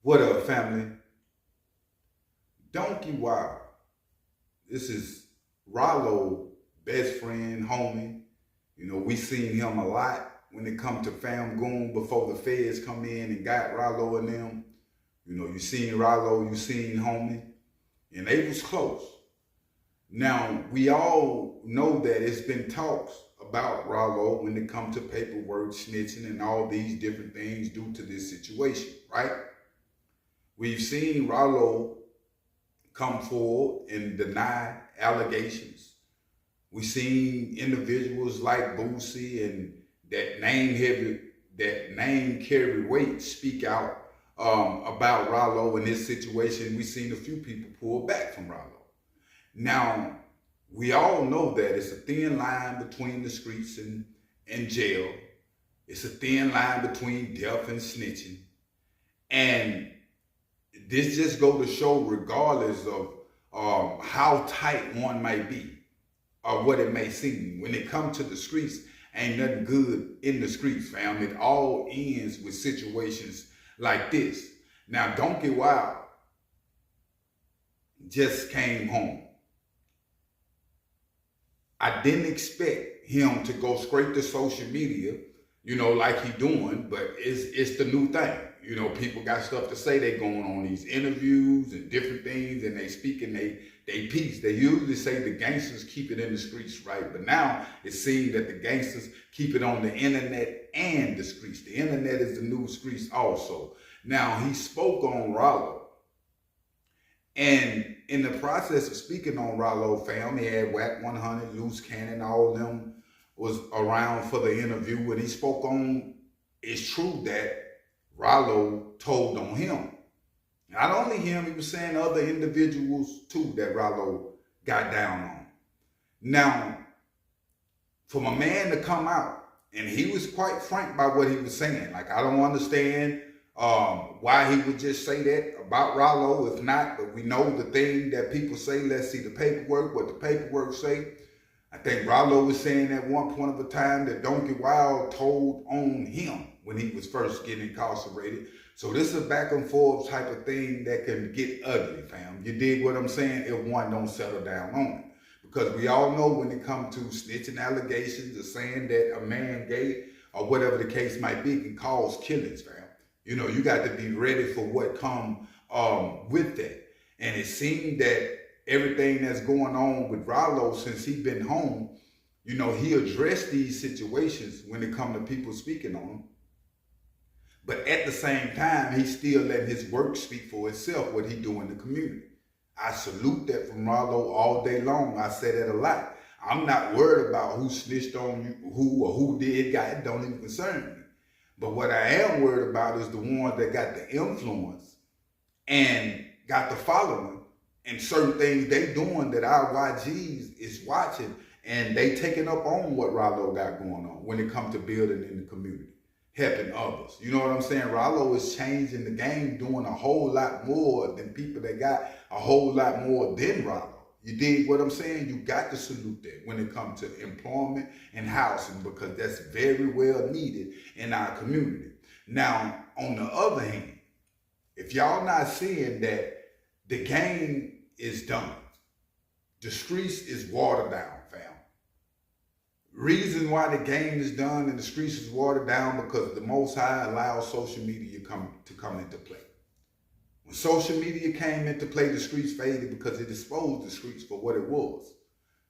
What up, family? Doonki Wild. This is Ralo, best friend, homie. You know, we seen him a lot when it come to Famgoon before the feds come in and got Ralo and them. You know, you seen Ralo, you seen homie, and they was close. Now, we all know that it's been talks about Ralo when it comes to paperwork, snitching, and all these different things due to this situation, right? We've seen Ralo come forward and deny allegations. We've seen individuals like Boosie and that name carry weight speak out about Ralo in this situation. We've seen a few people pull back from Ralo. Now, we all know that it's a thin line between the streets and jail. It's a thin line between death and snitching. And this just go to show, regardless of how tight one might be or what it may seem, when it comes to the streets, ain't nothing good in the streets, fam. It all ends with situations like this. Now, Doonki Wild just came home. I didn't expect him to go straight to social media, you know, like he doing, but it's the new thing. You know, people got stuff to say. They going on these interviews and different things, and they speaking they piece. They usually say the gangsters keep it in the streets, right? But now it seems that the gangsters keep it on the internet and the streets. The internet is the new streets also. Now, he spoke on Ralo. And in the process of speaking on Ralo, fam, he had Whack 100, Loose Cannon, all of them was around for the interview. And he spoke on, it's true that Ralo told on him. Not only him, he was saying other individuals too that Ralo got down on. Now, for my man to come out, and he was quite frank by what he was saying. Like, I don't understand why he would just say that about Ralo. If not, but we know the thing that people say. Let's see the paperwork, what the paperwork say. I think Ralo was saying at one point of a time that Doonki Wild told on him when he was first getting incarcerated. So this is a back and forth type of thing that can get ugly, fam. You dig what I'm saying? If one don't settle down on it. Because we all know when it comes to snitching allegations or saying that a man gay or whatever the case might be can cause killings, fam. You know, you got to be ready for what come with that. And it seemed that everything that's going on with Ralo since he been home, you know, he addressed these situations when it come to people speaking on him. But at the same time, he still let his work speak for itself, what he do in the community. I salute that from Ralo all day long. I say that a lot. I'm not worried about who snitched on you, who or who did, it don't even concern me. But what I am worried about is the ones that got the influence and got the following and certain things they doing that our YGs is watching, and they taking up on what Ralo got going on when it comes to building in the community, helping others. You know what I'm saying? Ralo is changing the game, doing a whole lot more than people that got a whole lot more than Ralo. You dig what I'm saying? You got to salute that when it comes to employment and housing, because that's very well needed in our community. Now, on the other hand, if y'all not seeing that the game is done, the streets is watered down, fam. Reason why the game is done and the streets is watered down because the Most High allows social media to come into play. When social media came into play, the streets faded because it exposed the streets for what it was.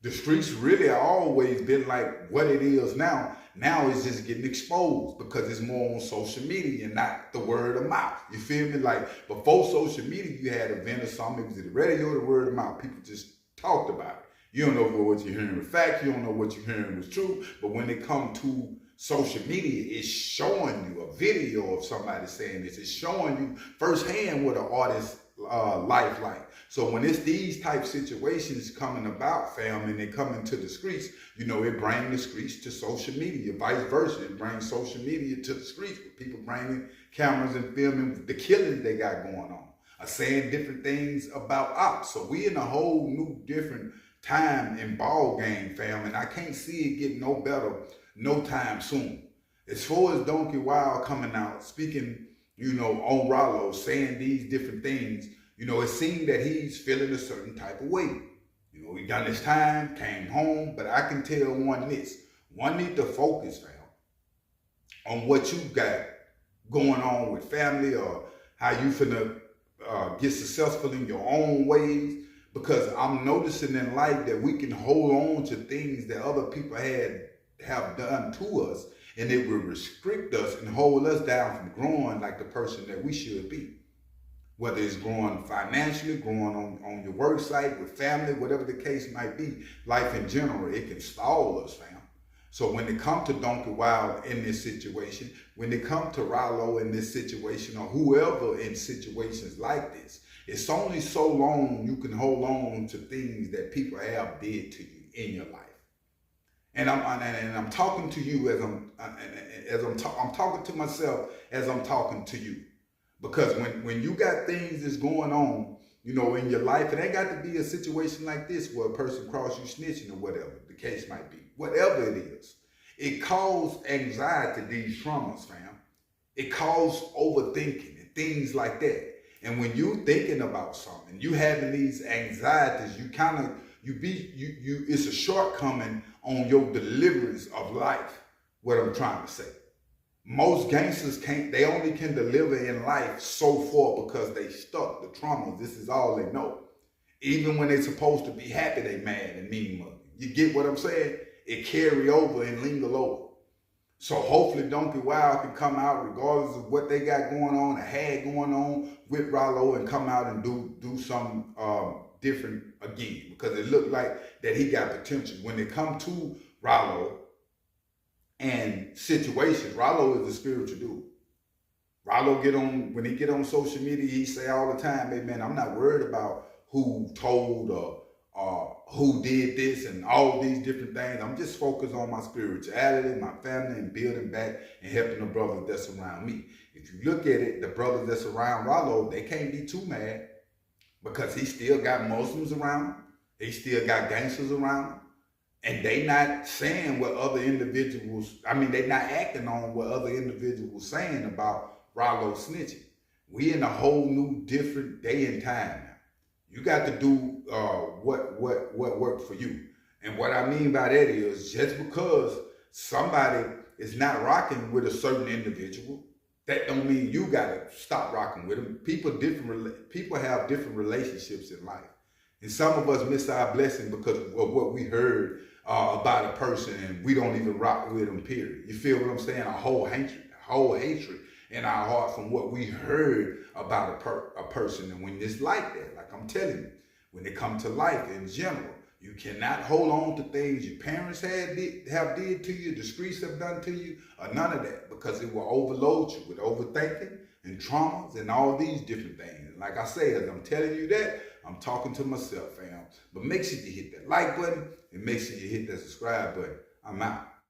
The streets really have always been like what it is now. Now it's just getting exposed because it's more on social media and not the word of mouth. You feel me? Like before social media, you had an event or something. It was the radio, the word of mouth. People just talked about it. You don't know what you're hearing was fact. You don't know what you're hearing was true. But when it comes to social media, it's showing you a video of somebody saying this. It's showing you firsthand what an artist's life like. So when it's these type situations coming about, fam, and they come into the streets, you know, it brings the streets to social media. Vice versa, it brings social media to the streets with people bringing cameras and filming the killings they got going on, saying different things about ops. So we in a whole new different time and ball game, fam, and I can't see it getting no better no time soon. As far as Doonki Wild coming out speaking on Ralo saying these different things, it seemed that he's feeling a certain type of way. He done his time, came home, but I can tell one this. One need to focus, fam, on what you got going on with family or how you finna get successful in your own ways. Because I'm noticing in life that we can hold on to things that other people have done to us, and it will restrict us and hold us down from growing like the person that we should be. Whether it's growing financially, growing on your work site, with family, whatever the case might be, life in general, it can stall us, fam. So when it comes to Doonki Wild in this situation, when it comes to Ralo in this situation, or whoever in situations like this, it's only so long you can hold on to things that people have did to you in your life. And I'm talking to you I'm talking to myself as I'm talking to you. Because when you got things that's going on, in your life, it ain't got to be a situation like this where a person cross you snitching or whatever the case might be. Whatever it is, it causes anxiety, these traumas, fam. It causes overthinking and things like that. And when you thinking about something, you having these anxieties, it's a shortcoming on your deliverance of life, what I'm trying to say. Most gangsters they only can deliver in life so far because they stuck the traumas. This is all they know. Even when they're supposed to be happy, they mad and mean mugging. You get what I'm saying? It carry over and linger over. So hopefully Doonki Wild can come out regardless of what they got going on or had going on with Ralo and come out and do something different again, because it looked like that he got potential. When it come to Ralo and situations, Ralo is a spiritual dude. Ralo when he get on social media, he say all the time, hey man, I'm not worried about who told or who did this and all these different things. I'm just focused on my spirituality, my family, and building back and helping the brothers that's around me. If you look at it, the brothers that's around Ralo, they can't be too mad because he still got Muslims around him. He still got gangsters around him. And they not saying what other individuals, they not acting on what other individuals saying about Ralo snitching. We in a whole new different day and time now. You got to do what worked for you. And what I mean by that is, just because somebody is not rocking with a certain individual, that don't mean you got to stop rocking with them. People have different relationships in life. And some of us miss our blessing because of what we heard about a person, and we don't even rock with them, period. You feel what I'm saying? A whole hatred in our heart from what we heard about a person. And when it's like that, like I'm telling you, when it comes to life in general, you cannot hold on to things your parents have did to you, the streets have done to you, or none of that, because it will overload you with overthinking and traumas and all these different things. And like I say, as I'm telling you that, I'm talking to myself, fam. But make sure you hit that like button and make sure you hit that subscribe button. I'm out.